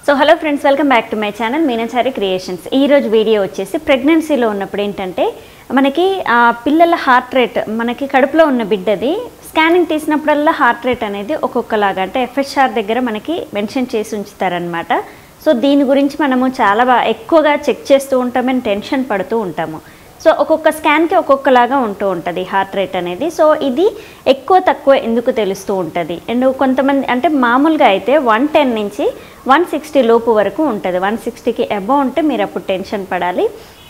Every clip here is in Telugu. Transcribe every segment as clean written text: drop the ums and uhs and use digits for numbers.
So hello friends, welcome back to my channel Meenachari creations. ఈరోజు వీడియో వచ్చేసి ప్రెగ్నెన్సీలో ఉన్నప్పుడు ఏంటంటే మనకి పిల్లల హార్ట్ రేట్, మనకి కడుపులో ఉన్న బిడ్డది స్కానింగ్ తీసినప్పుడల్లా హార్ట్ రేట్ అనేది ఒక్కొక్కలాగా అంటే ఎఫ్ఎస్ఆర్ దగ్గర మనకి మెన్షన్ చేసి ఉంచుతారనమాట. సో దీని గురించి మనము చాలా ఎక్కువగా చెక్ చేస్తూ ఉంటామని టెన్షన్ పడుతూ ఉంటాము. సో ఒక్కొక్క స్కాన్కి ఒక్కొక్కలాగా ఉంటూ ఉంటుంది హార్ట్ రేట్ అనేది. సో ఇది ఎక్కువ తక్కువ ఎందుకు తెలుస్తూ ఉంటుంది. అండ్ కొంతమంది అంటే మామూలుగా అయితే 110 నుంచి 160 లోపు వరకు ఉంటుంది. 160కి అబవ్ ఉంటే మీరు అప్పుడు టెన్షన్ పడాలి,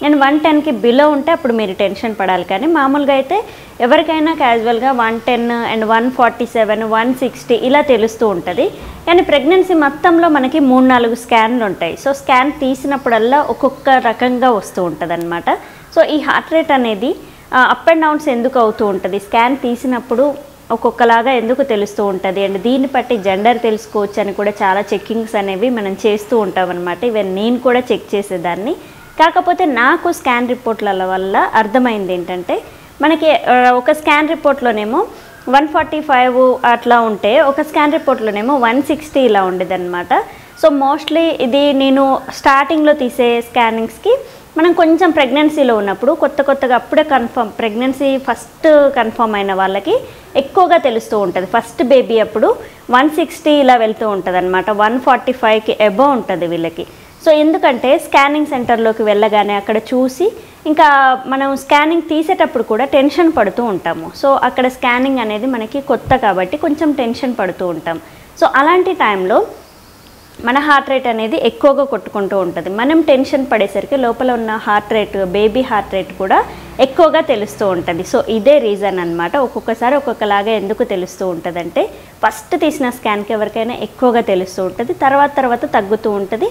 అండ్ 110కి బిలో ఉంటే అప్పుడు మీరు టెన్షన్ పడాలి. కానీ మామూలుగా అయితే ఎవరికైనా క్యాజువల్గా 110 అండ్ 147, 160 ఇలా తెలుస్తూ ఉంటుంది. కానీ ప్రెగ్నెన్సీ మొత్తంలో మనకి 3-4 స్కాన్లు ఉంటాయి. సో స్కాన్ తీసినప్పుడల్లా ఒక్కొక్క రకంగా వస్తూ ఉంటుంది అనమాట. సో ఈ హార్ట్ రేట్ అనేది అప్ అండ్ డౌన్స్ ఎందుకు అవుతూ ఉంటుంది, స్కాన్ తీసినప్పుడు ఒక్కొక్కలాగా ఎందుకు తెలుస్తూ ఉంటుంది, అండ్ దీన్ని బట్టి జెండర్ తెలుసుకోవచ్చు అని కూడా చాలా చెక్కింగ్స్ అనేవి మనం చేస్తూ ఉంటాం అనమాట. ఈవెన్ నేను కూడా చెక్ చేసేదాన్ని. కాకపోతే నాకు స్కాన్ రిపోర్ట్ల వల్ల అర్థమైంది ఏంటంటే, మనకి ఒక స్కాన్ రిపోర్ట్లోనేమో 145 అట్లా ఉంటే, ఒక స్కాన్ రిపోర్ట్లోనేమో 160 ఇలా ఉండేదన్నమాట. సో మోస్ట్లీ ఇది నేను స్టార్టింగ్లో తీసే స్కానింగ్స్కి మనం కొంచెం ప్రెగ్నెన్సీలో ఉన్నప్పుడు కొత్తగా అప్పుడే ప్రెగ్నెన్సీ ఫస్ట్ కన్ఫర్మ్ అయిన వాళ్ళకి ఎక్కువగా తెలుస్తూ ఉంటుంది. ఫస్ట్ బేబీ అప్పుడు 160 ఇలా వెళ్తూ ఉంటుంది అనమాట. 145కి అబవ్ ఉంటుంది వీళ్ళకి. సో ఎందుకంటే స్కానింగ్ సెంటర్లోకి వెళ్ళగానే అక్కడ చూసి ఇంకా మనం స్కానింగ్ తీసేటప్పుడు కూడా టెన్షన్ పడుతూ ఉంటాము. సో అక్కడ స్కానింగ్ అనేది మనకి కొత్త కాబట్టి కొంచెం టెన్షన్ పడుతూ ఉంటాం. సో అలాంటి టైంలో మన హార్ట్ రేట్ అనేది ఎక్కువగా కొట్టుకుంటూ ఉంటుంది. మనం టెన్షన్ పడేసరికి లోపల ఉన్న heart rate, baby heart rate కూడా ఎక్కువగా తెలుస్తూ ఉంటుంది. సో ఇదే రీజన్ అనమాట. ఒక్కొక్కసారి ఒక్కొక్కలాగా ఎందుకు తెలుస్తూ ఉంటుందంటే, ఫస్ట్ తీసిన స్కాన్కి ఎవరికైనా ఎక్కువగా తెలుస్తూ ఉంటుంది, తర్వాత తగ్గుతూ ఉంటుంది.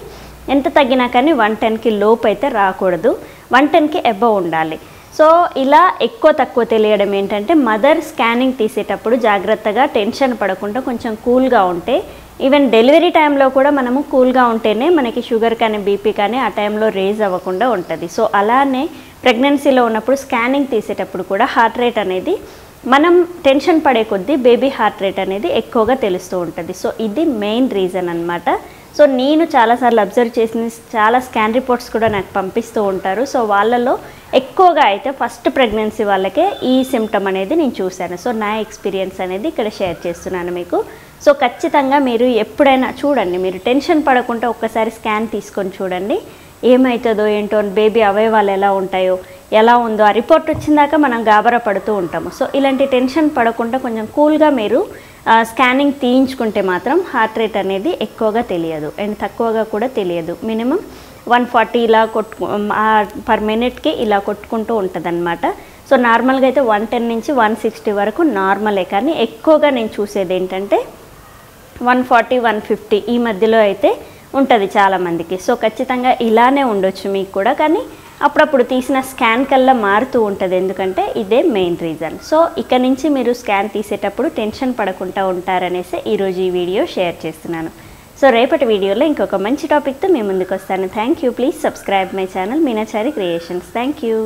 ఎంత తగ్గినా కానీ 110కి లోపు అయితే రాకూడదు, 110కి అబవ్ ఉండాలి. సో ఇలా ఎక్కువ తక్కువ తెలియడం ఏంటంటే, మదర్ స్కానింగ్ తీసేటప్పుడు జాగ్రత్తగా టెన్షన్ పడకుండా కొంచెం కూల్గా ఉంటే, ఈవెన్ డెలివరీ టైంలో కూడా మనము కూల్గా ఉంటేనే మనకి షుగర్ కానీ బీపీ కానీ ఆ టైంలో రేజ్ అవ్వకుండా ఉంటుంది. సో అలానే ప్రెగ్నెన్సీలో ఉన్నప్పుడు స్కానింగ్ తీసేటప్పుడు కూడా హార్ట్ రేట్ అనేది మనం టెన్షన్ పడే కొద్దీ బేబీ హార్ట్ రేట్ అనేది ఎక్కువగా తెలుస్తూ ఉంటుంది. సో ఇది మెయిన్ రీజన్ అనమాట. సో నేను చాలాసార్లు అబ్జర్వ్ చేసిన చాలా స్కాన్ రిపోర్ట్స్ కూడా నాకు పంపిస్తూ ఉంటారు. సో వాళ్ళలో ఎక్కువగా అయితే ఫస్ట్ ప్రెగ్నెన్సీ వాళ్ళకే ఈ సిమ్టమ్ అనేది నేను చూశాను. సో నా ఎక్స్పీరియన్స్ అనేది ఇక్కడ షేర్ చేస్తున్నాను మీకు. సో ఖచ్చితంగా మీరు ఎప్పుడైనా చూడండి, మీరు టెన్షన్ పడకుండా ఒక్కసారి స్కాన్ తీసుకొని చూడండి, ఏమవుతుందో ఏంటో, బేబీ అవయవాలు ఎలా ఉంటాయో, ఎలా ఉందో ఆ రిపోర్ట్ వచ్చిందాక మనం గాబరా పడుతూ ఉంటాము. సో ఇలాంటి టెన్షన్ పడకుండా కొంచెం కూల్గా మీరు స్కానింగ్ తీయించుకుంటే మాత్రం హార్ట్ రేట్ అనేది ఎక్కువగా తెలియదు అండ్ తక్కువగా కూడా తెలియదు. మినిమం 140 ఇలా పర్ మినిట్కి ఇలా కొట్టుకుంటూ ఉంటుంది అనమాట. సో నార్మల్గా అయితే 110 నుంచి 160 వరకు నార్మలే. కానీ ఎక్కువగా నేను చూసేది ఏంటంటే 140, 150 ఈ మధ్యలో అయితే ఉంటుంది చాలామందికి. సో ఖచ్చితంగా ఇలానే ఉండొచ్చు మీకు కూడా, కానీ అప్పుడప్పుడు తీసిన స్కాన్ కల్లా మారుతూ ఉంటుంది. ఎందుకంటే ఇదే మెయిన్ రీజన్. సో ఇక నుంచి మీరు స్కాన్ తీసేటప్పుడు టెన్షన్ పడకుండా ఉంటారనేసి ఈరోజు ఈ వీడియో షేర్ చేస్తున్నాను. సో రేపటి వీడియోలో ఇంకొక మంచి టాపిక్తో మీ ముందుకు వస్తాను. Thank you. Please subscribe my channel Meenachari creations. Thank you.